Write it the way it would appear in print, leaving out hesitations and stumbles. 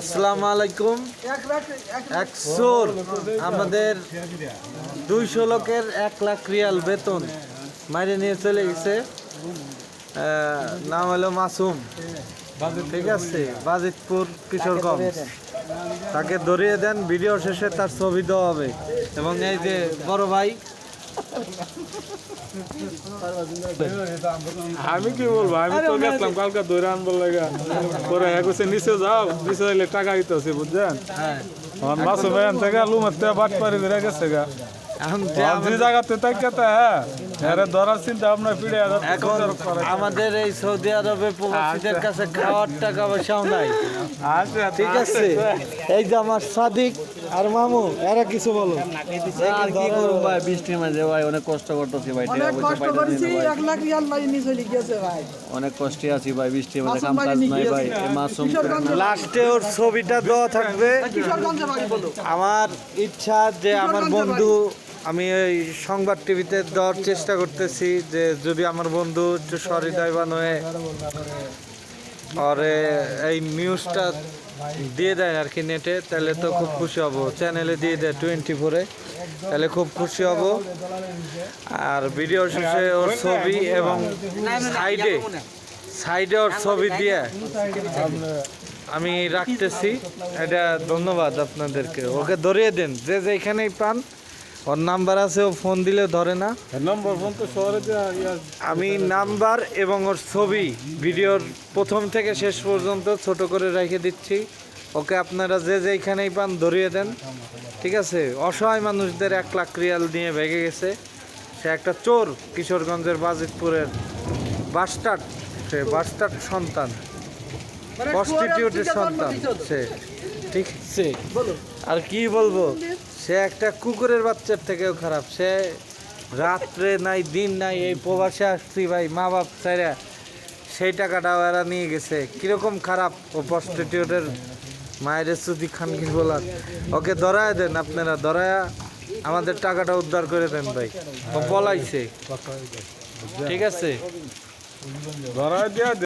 আসসালামু আলাইকুম। একশোর আমাদের 200 লোকের 1 লাখ রিয়াল বেতন মাইরে নিয়ে চলে গেছে। নাম হলো মাসুম, ঠিক আছে, বাজিতপুর কিশোরগঞ্জ। তাকে ধরিয়ে দেন, ভিডিও শেষে তার ছবি দেওয়া হবে। এবং এই যে বড় ভাই, আমি কি বলবো, আমি তো গেছিলাম কালকে ধরে আনবার লাগা, পরে একুশে নিচে যাও, নিচে যাইলে টাকা দিতে হচ্ছে, বুঝছেন? মাসুম এখান থেকে লুমের থেকে বাট পারি ধরে গেছে গা। যে জায়গাতে তাকিয়েতে ধরার চিন্তা আপনার পিড়ে এখন আমাদের এই সৌদি আরবে প্রবাসীদের কাছে খাওয়ার টাকা পয়সাও নাই, ঠিক আছে? এই যে আমার সাদিক আর মামু, এরা কিছু বলো। আর কি করব ভাই, বৃষ্টির মাঝে ভাই অনেক কষ্ট করতেছি ভাই, অনেক কষ্ট করেছি, 1 লাখ রিয়াল মারি নিয়ে চলে গেছে ভাই। অনেক কষ্টে আছি ভাই, বৃষ্টির মাঝে কাম কাজ নাই ভাই। মাসুম লাস্টে ওর ছবিটা দেওয়া থাকবে। কিশোরগঞ্জে বাড়ি বলো। আমার ইচ্ছা যে আমার বন্ধু, আমি এই সংবাদ টিভিতে দেওয়ার চেষ্টা করতেছি যে যদি আমার বন্ধু একটু সহৃদয়বান হয়ে ওরে এই নিউজটা দিয়ে দেয় আর কি নেটে, তাহলে তো খুব খুশি হব। চ্যানেলে দিয়ে দেয় 24-এ, তাহলে খুব খুশি হব। আর ভিডিও শেষে ওর ছবি এবং সাইডে ওর ছবি দিয়ে আমি রাখতেছি। এটা ধন্যবাদ আপনাদেরকে। ওকে ধরিয়ে দেন, যে যেখানেই পান, ওর নাম্বার আছে, ও ফোন দিলে ধরে না। নম্বর ফোন তো শহরে আমি নাম্বার এবং ওর ছবি ভিডিওর প্রথম থেকে শেষ পর্যন্ত ছোট করে রেখে দিচ্ছি। ওকে আপনারা যে যেখানেই পান ধরিয়ে দেন, ঠিক আছে? অসহায় মানুষদের 1 লাখ রিয়াল নিয়ে ভেগে গেছে। সে একটা চোর, কিশোরগঞ্জের বাজিতপুরের বাস্টার্ড, সে বাস্টার্ড সন্তান, প্রস্টিটিউটের সন্তান সে, ঠিক আছে? আর কি বলবো, সে একটা কুকুরের বাচ্চার থেকেও খারাপ। সে রাত্রে নাই দিন নাই এই প্রবাসে আসছি ভাই, মা বাপ ছাইরা, সেই টাকাটাও এরা নিয়ে গেছে। কিরকম খারাপ ও প্রস্টিটিউটের মায়ের সুদি খানকি বলার। ওকে ধরায় দেন, আপনারা ধরায়া আমাদের টাকাটা উদ্ধার করে দেন ভাই। ও পলাইছে, ঠিক আছে? ধরা দিয়া